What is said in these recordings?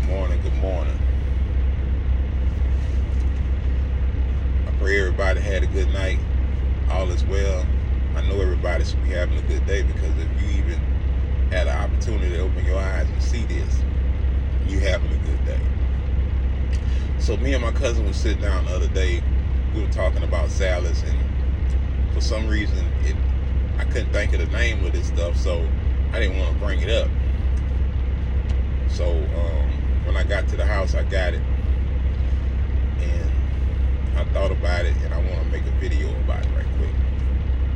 morning, good morning. I pray everybody had a good night. All is well. I know everybody should be having a good day, because if you even had an opportunity to open your eyes and see this, you having a good day. So me and my cousin was sitting down the other day. We were talking about salads, and for some reason I couldn't think of the name of this stuff, so I didn't want to bring it up. So when I got to the house, I got it, and I thought about it, and I want to make a video about it right quick.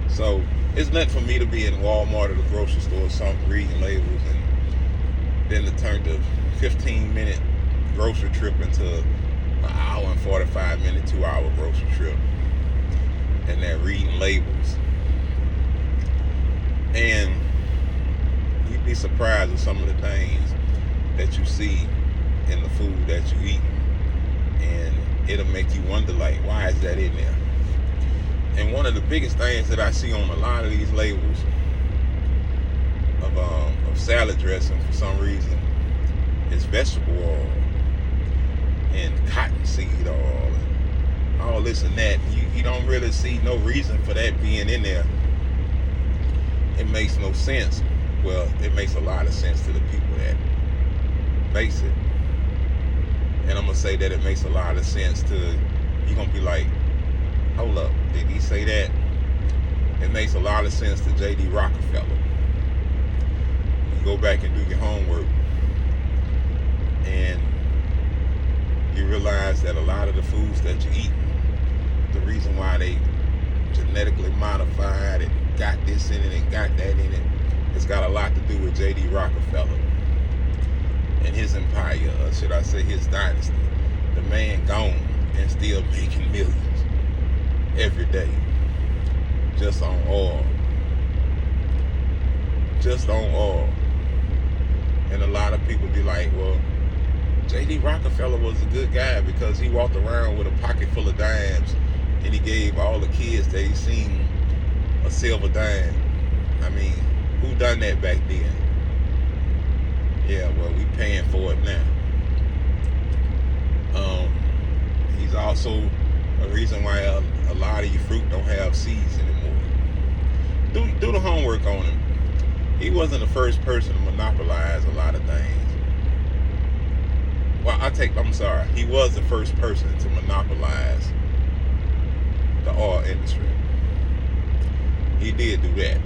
So it's nothing for me to be in Walmart or the grocery store or something, reading labels, and then to turn the 15-minute grocery trip into an hour and 45-minute, 2-hour grocery trip, and they're reading labels. And you'd be surprised with some of the things that you see in the food that you eat, and it'll make you wonder, like, why is that in there? And one of the biggest things that I see on a lot of these labels of salad dressing, for some reason, is vegetable oil and cottonseed oil and all this and that. You don't really see no reason for that being in there. It makes no sense. Well, it makes a lot of sense to the people that makes it. And I'm going to say that it makes a lot of sense to, you're going to be like, hold up, did he say that? It makes a lot of sense to J.D. Rockefeller. You go back and do your homework, and you realize that a lot of the foods that you eat, the reason why they genetically modified and got this in it and got that in it, it's got a lot to do with J.D. Rockefeller and his empire, or should I say his dynasty. The man gone and still making millions every day, just on oil. Just on oil. And a lot of people be like, well, J.D. Rockefeller was a good guy because he walked around with a pocket full of dimes, and he gave all the kids that he seen a silver dime. I mean, who done that back then? Yeah, well, we paying for it now. He's also a reason why a lot of your fruit don't have seeds anymore. Do the homework on him. He wasn't the first person to monopolize a lot of things. Well, I'm sorry. He was the first person to monopolize the oil industry. He did do that.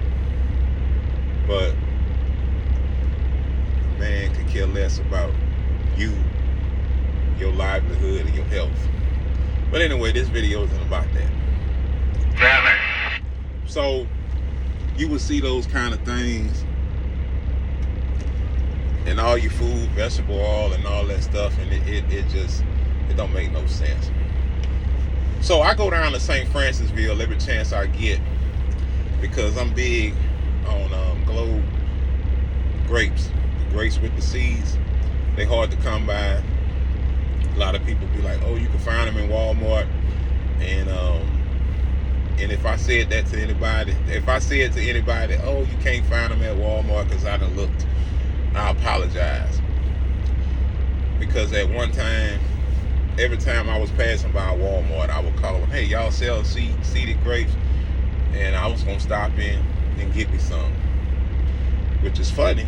But a man could care less about you, your livelihood, and your health. But anyway, this video isn't about that. Damn it. So you would see those kind of things in all your food, vegetable oil and all that stuff, and it don't make no sense. So I go down to St. Francisville every chance I get, because I'm big on Globe grapes. The grapes with the seeds, they hard to come by. A lot of people be like, oh, you can find them in Walmart. And if I said that to anybody, oh, you can't find them at Walmart because I done looked, I apologize. Because at one time, every time I was passing by Walmart, I would call them, hey, y'all sell seeded grapes? And I was going to stop in and get me some. Which is funny.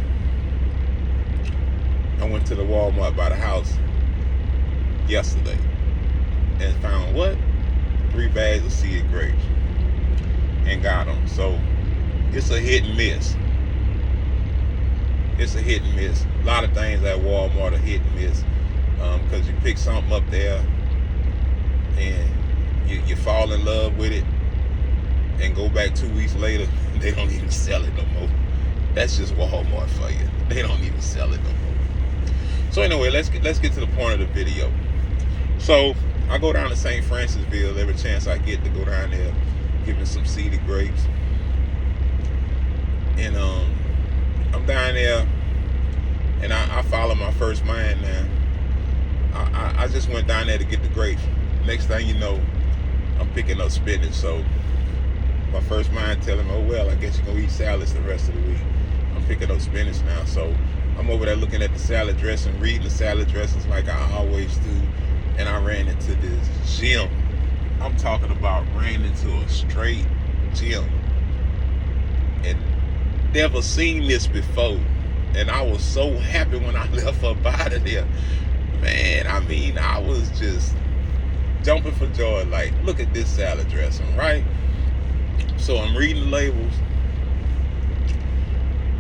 I went to the Walmart by the house yesterday and found what? 3 bags of seeded grapes, and got them. So it's a hit and miss. It's a hit and miss. A lot of things at Walmart are hit and miss, because you pick something up there and you fall in love with it, and go back 2 weeks later, they don't even sell it no more. That's just Walmart for you. They don't even sell it no more. So anyway, let's get to the point of the video. So I go down to St. Francisville every chance I get to go down there, give me some seeded grapes. And I'm down there, and I follow my first mind now. I just went down there to get the grapes. Next thing you know, I'm picking up spinach. So my first mind telling me, oh well, I guess you're gonna eat salads the rest of the week. I'm picking up spinach now, so I'm I'm over there looking at the salad dressing, reading the salad dressings like I always do, and I ran into this gym. I'm talking about ran into a straight gym, and never seen this before. And I was so happy when I left up out of there. Man, I mean, I was just jumping for joy. Like, look at this salad dressing, right? So I'm reading the labels,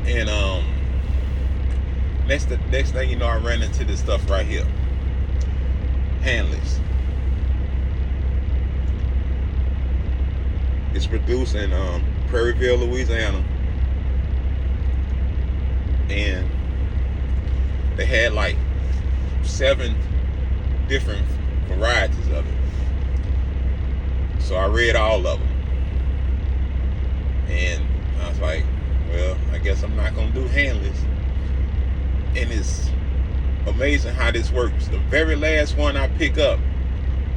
and next thing you know, I ran into this stuff right here. Hanley's. It's produced in Prairieville, Louisiana, and they had like 7 different varieties of it. So I read all of them, and I was like, well, I guess I'm not gonna do Hanley's. And it's amazing how this works. The very last one I pick up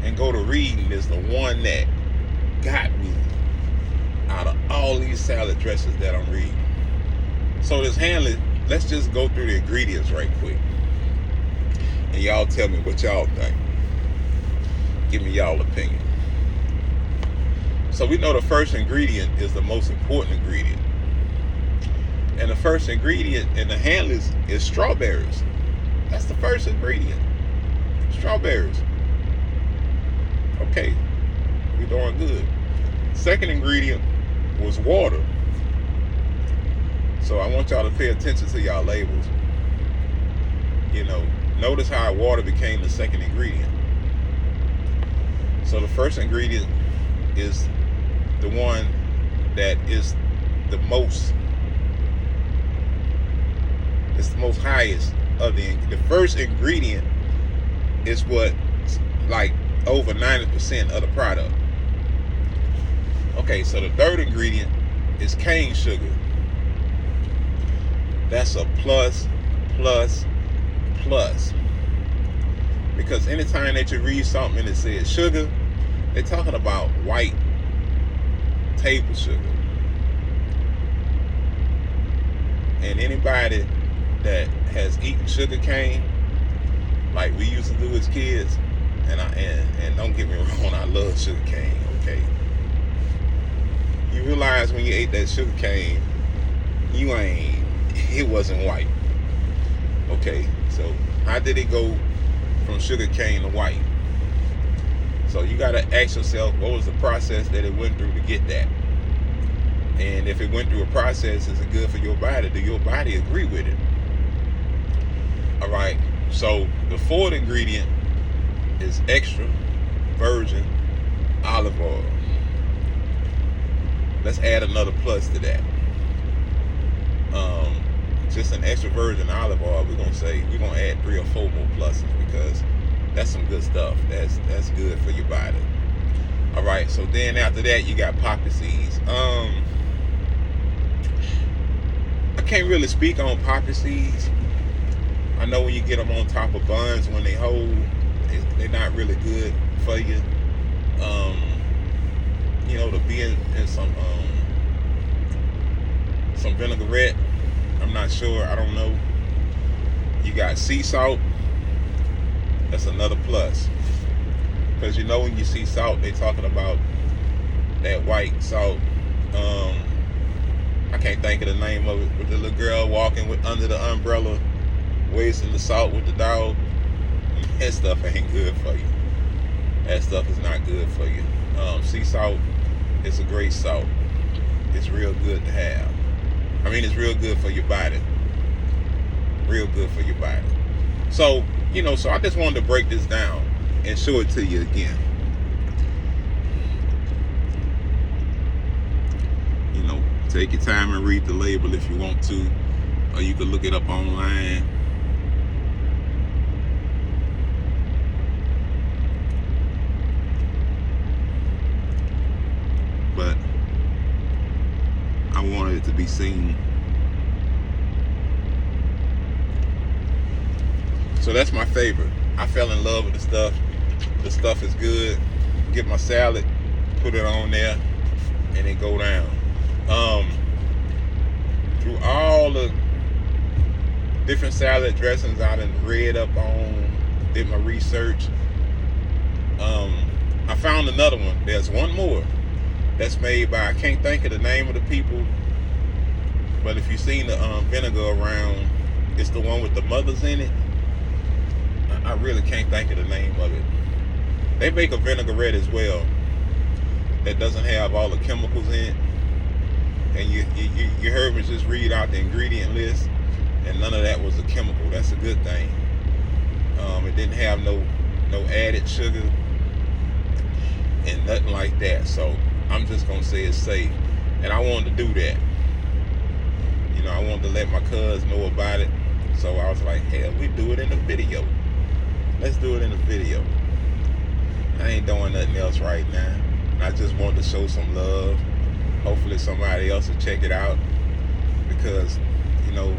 and go to reading is the one that got me out of all these salad dressings that I'm reading. So this Hanley, let's just go through the ingredients right quick, and y'all tell me what y'all think. Give me y'all opinion. So we know the first ingredient is the most important ingredient. And the first ingredient in the Hanley's is strawberries. That's the first ingredient. Strawberries. Okay, we're doing good. Second ingredient was water. So I want y'all to pay attention to y'all labels. You know, notice how water became the second ingredient. So the first ingredient is the one that is the most, it's the most highest of the first ingredient is what, like, over 90% of the product. Okay, so the third ingredient is cane sugar. That's a plus, plus, plus. Because anytime that you read something that says sugar, they're talking about white table sugar. And anybody that has eaten sugar cane, like we used to do as kids, and don't get me wrong, I love sugar cane, okay? You realize when you ate that sugar cane, it wasn't white. Okay, so how did it go from sugar cane to white? So you gotta ask yourself, what was the process that it went through to get that? And if it went through a process, is it good for your body? Do your body agree with it? All right, so the fourth ingredient is extra virgin olive oil. Let's add another plus to that. Just an extra virgin olive oil, we're gonna add 3 or 4 more pluses, because that's some good stuff. That's good for your body. All right, so then after that you got poppy seeds. I can't really speak on poppy seeds. I know when you get them on top of buns, when they hold, they're not really good for you. You know, to be in some vinaigrette, I'm not sure, I don't know. You got sea salt. That's another plus, because you know when you see salt, they talking about that white salt. I can't think of the name of it, with the little girl walking under the umbrella, wasting the salt with the dog. That stuff ain't good for you. That stuff is not good for you. Sea salt is a great salt. It's real good to have. I mean, it's real good for your body. Real good for your body. So, you know, so I just wanted to break this down and show it to you again. You know, take your time and read the label if you want to, or you can look it up online. But I wanted it to be seen. So that's my favorite. I fell in love with the stuff. The stuff is good. Get my salad, put it on there, and it go down. Through all the different salad dressings I done read up on, did my research. I found another one. There's one more that's made by, I can't think of the name of the people, but if you've seen the vinegar around, it's the one with the mothers in it. I really can't think of the name of it. They make a vinaigrette as well that doesn't have all the chemicals in it. And you heard me just read out the ingredient list, and none of that was a chemical. That's a good thing. It didn't have no added sugar and nothing like that. So I'm just gonna say it's safe. And I wanted to do that. You know, I wanted to let my cuz know about it. So I was like, hell, we do it in a video. Let's do it in a video. I ain't doing nothing else right now. I just wanted to show some love. Hopefully somebody else will check it out, because, you know,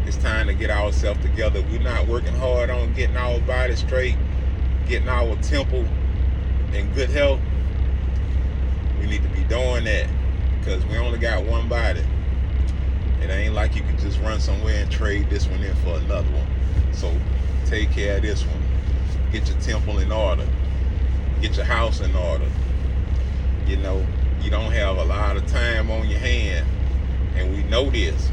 it's time to get ourselves together. We're not working hard on getting our body straight, getting our temple in good health. We need to be doing that, because we only got one body. It ain't like you can just run somewhere and trade this one in for another one. So take care of this one. Get your temple in order. Get your house in order. You know, you don't have a lot of time on your hand, and we know this.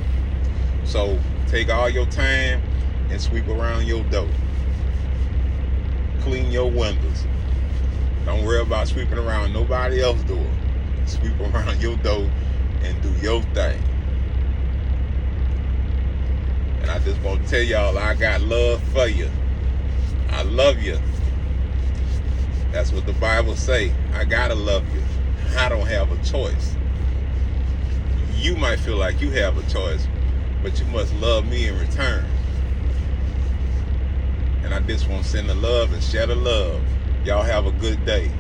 So take all your time and sweep around your door. Clean your windows. Don't worry about sweeping around nobody else's door. Sweep around your door and do your thing. And I just want to tell y'all, I got love for you. I love you. That's what the Bible say. I gotta love you. I don't have a choice. You might feel like you have a choice, but you must love me in return. And I just want to send the love and share the love. Y'all have a good day.